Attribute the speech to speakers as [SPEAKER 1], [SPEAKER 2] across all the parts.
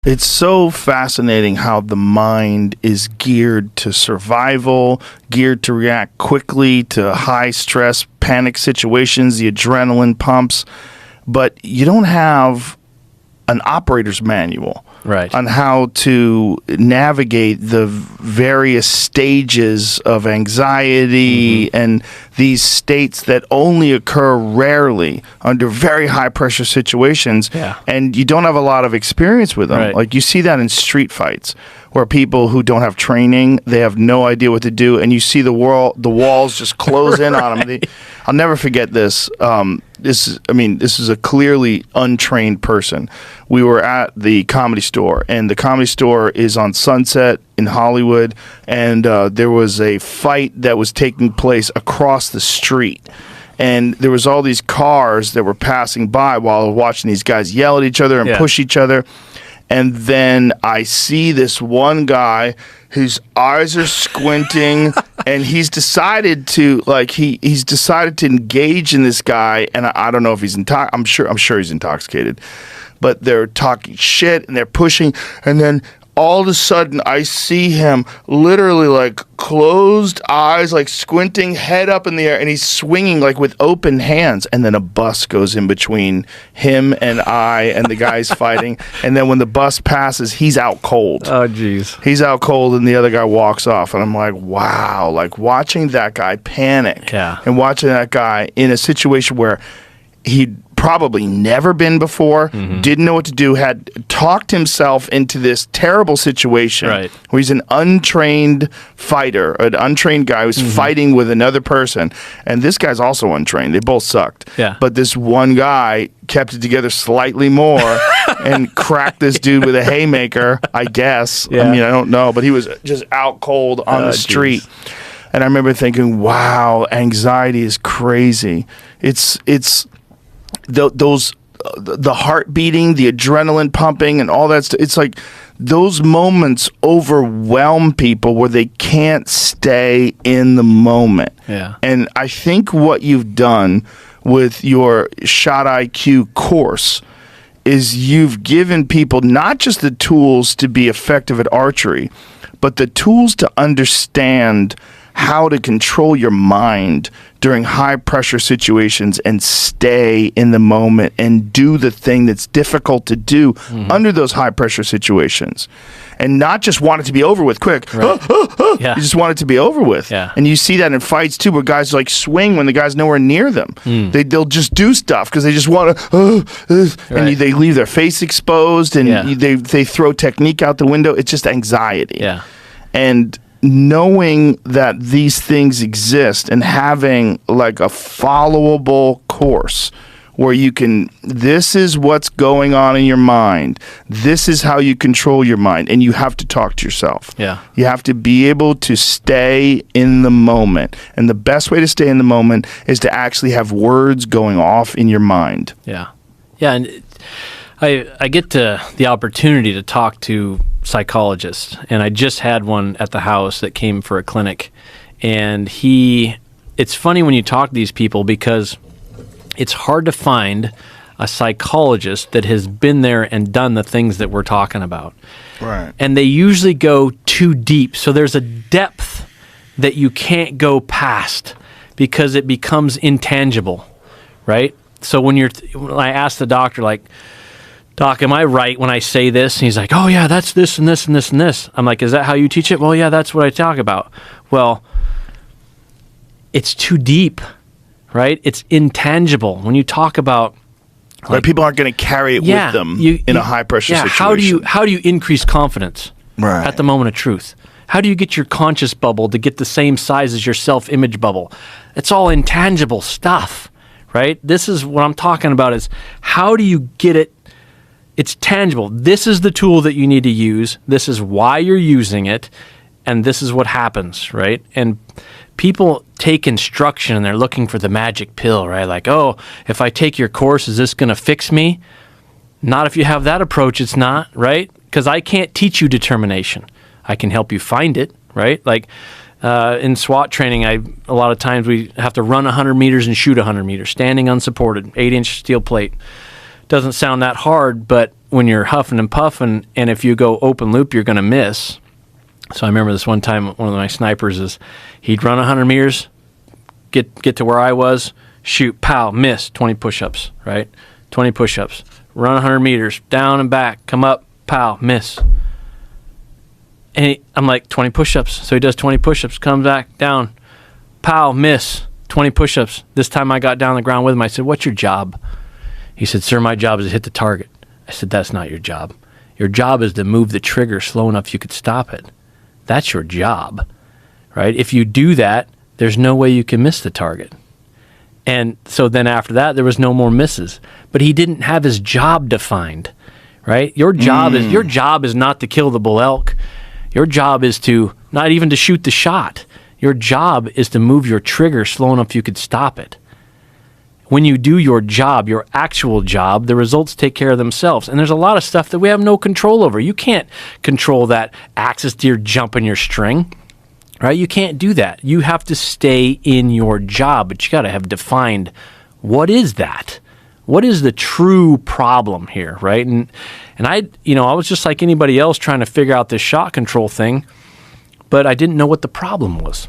[SPEAKER 1] It's so fascinating how the mind is geared to survival, geared to react quickly to high stress, panic situations, the adrenaline pumps, but you don't have an operator's manual on how to navigate the various stages of anxiety and these states that only occur rarely under very high pressure situations. And you don't have a lot of experience with them. Like you see that in street fights where people who don't have training, they have no idea what to do, and you see the walls just close in on them. I'll never forget this. This is a clearly untrained person. We were at the Comedy Store, and the Comedy Store is on Sunset in Hollywood, and there was a fight that was taking place across the street. And there was all these cars that were passing by while I was watching these guys yell at each other and push each other. And then I see this one guy whose eyes are squinting, and he's decided to he's decided to engage in this guy. And I don't know if he's I'm sure he's intoxicated, but they're talking shit and they're pushing, and then all of a sudden I see him literally like closed eyes, like squinting, head up in the air, and he's swinging like with open hands, and then a bus goes in between him and I and the guys fighting, and then when the bus passes, he's out cold.
[SPEAKER 2] Oh jeez.
[SPEAKER 1] He's out cold, and the other guy walks off, and I'm like, wow, like watching that guy panic and watching that guy in a situation where he'd probably never been before, didn't know what to do, had talked himself into this terrible situation where he's an untrained fighter, an untrained guy who's fighting with another person, and this guy's also untrained. They both sucked. But this one guy kept it together slightly more and cracked this dude with a haymaker, I guess. I mean, I don't know, but he was just out cold on the street. Geez. And I remember thinking, wow, anxiety is crazy. It's the heart beating, the adrenaline pumping, and all that stuff. It's like those moments overwhelm people where they can't stay in the moment. And I think what you've done with your Shot IQ course is you've given people not just the tools to be effective at archery, but the tools to understand how to control your mind during high pressure situations and stay in the moment and do the thing that's difficult to do under those high pressure situations, and not just want it to be over with quick. You just want it to be over with. And you see that in fights too, where guys like swing when the guy's nowhere near them. They'll just do stuff because they just want to and they leave their face exposed, and they throw technique out the window. It's just anxiety. And knowing that these things exist and having like a followable course where you can, this is what's going on in your mind, this is how you control your mind, and you have to talk to yourself. You have to be able to stay in the moment, and the best way to stay in the moment is to actually have words going off in your mind.
[SPEAKER 2] And I get the opportunity to talk to psychologists, and I just had one at the house that came for a clinic, and it's funny when you talk to these people because it's hard to find a psychologist that has been there and done the things that we're talking about. And they usually go too deep, so there's a depth that you can't go past because it becomes intangible, right? So when I ask the doctor, like, Doc, am I right when I say this? And he's like, oh yeah, that's this and this and this and this. I'm like, is that how you teach it? Well, yeah, that's what I talk about. Well, it's too deep, right? It's intangible. When you talk about,
[SPEAKER 1] like, people aren't going to carry it with them in a high pressure situation.
[SPEAKER 2] How do you increase confidence at the moment of truth? How do you get your conscious bubble to get the same size as your self-image bubble? It's all intangible stuff, right? This is what I'm talking about, is how do you get it? It's tangible. This is the tool that you need to use. This is why you're using it. And this is what happens, right? And people take instruction and they're looking for the magic pill, right? Like, oh, if I take your course, is this going to fix me? Not if you have that approach, it's not, right? Because I can't teach you determination. I can help you find it, right? Like in SWAT training, a lot of times we have to run 100 meters and shoot 100 meters, standing unsupported, 8-inch steel plate. Doesn't sound that hard, but when you're huffing and puffing, and if you go open loop, you're going to miss. So I remember this one time, one of my snipers is, he'd run 100 meters, get to where I was, shoot, pow, miss, 20 push-ups, right? 20 push-ups, run 100 meters, down and back, come up, pow, miss. And I'm like, 20 push-ups. So he does 20 push-ups, comes back, down, pow, miss, 20 push-ups. This time I got down on the ground with him. I said, what's your job? He said, sir, my job is to hit the target. I said, that's not your job. Your job is to move the trigger slow enough you could stop it. That's your job, right? If you do that, there's no way you can miss the target. And so then after that, there was no more misses. But he didn't have his job defined, right? Your job is not to kill the bull elk. Your job is to not even to shoot the shot. Your job is to move your trigger slow enough you could stop it. When you do your job, your actual job, the results take care of themselves. And there's a lot of stuff that we have no control over. You can't control that axis deer jumping your string, right? You can't do that. You have to stay in your job, but you got to have defined what is that? What is the true problem here, right? And I was just like anybody else trying to figure out this shot control thing, but I didn't know what the problem was.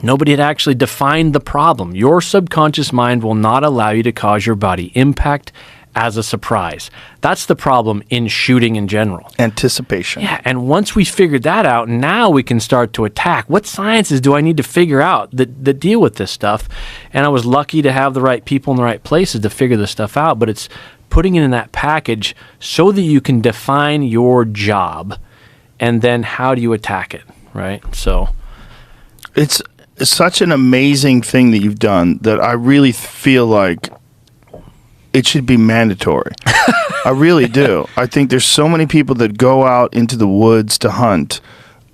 [SPEAKER 2] Nobody had actually defined the problem. Your subconscious mind will not allow you to cause your body impact as a surprise. That's the problem in shooting in general.
[SPEAKER 1] Anticipation.
[SPEAKER 2] Yeah, and once we figured that out, now we can start to attack. What sciences do I need to figure out that deal with this stuff? And I was lucky to have the right people in the right places to figure this stuff out, but it's putting it in that package so that you can define your job, and then how do you attack it, right? So
[SPEAKER 1] it's such an amazing thing that you've done that I really feel like it should be mandatory. I really do. I think there's so many people that go out into the woods to hunt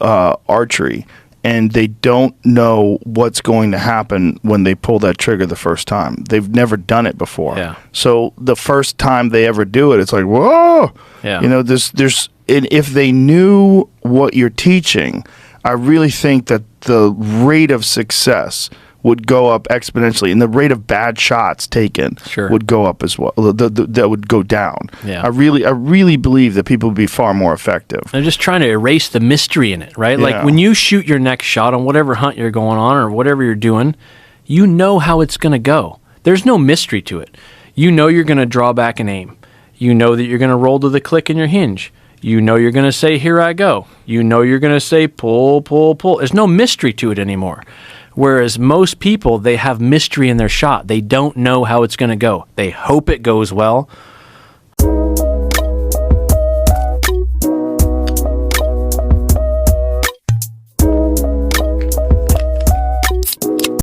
[SPEAKER 1] archery, and they don't know what's going to happen when they pull that trigger the first time. They've never done it before.
[SPEAKER 2] Yeah.
[SPEAKER 1] So the first time they ever do it, it's like, whoa.
[SPEAKER 2] Yeah.
[SPEAKER 1] And if they knew what you're teaching, I really think that the rate of success would go up exponentially, and the rate of bad shots taken would go up as well. That would go down.
[SPEAKER 2] Yeah.
[SPEAKER 1] I really believe that people would be far more effective.
[SPEAKER 2] They're just trying to erase the mystery in it, right?
[SPEAKER 1] Yeah.
[SPEAKER 2] Like when you shoot your next shot on whatever hunt you're going on or whatever you're doing, you know how it's going to go. There's no mystery to it. You know you're going to draw back and aim. You know that you're going to roll to the click in your hinge. You know you're going to say, here I go. You know you're going to say, pull, pull, pull. There's no mystery to it anymore. Whereas most people, they have mystery in their shot. They don't know how it's going to go. They hope it goes well.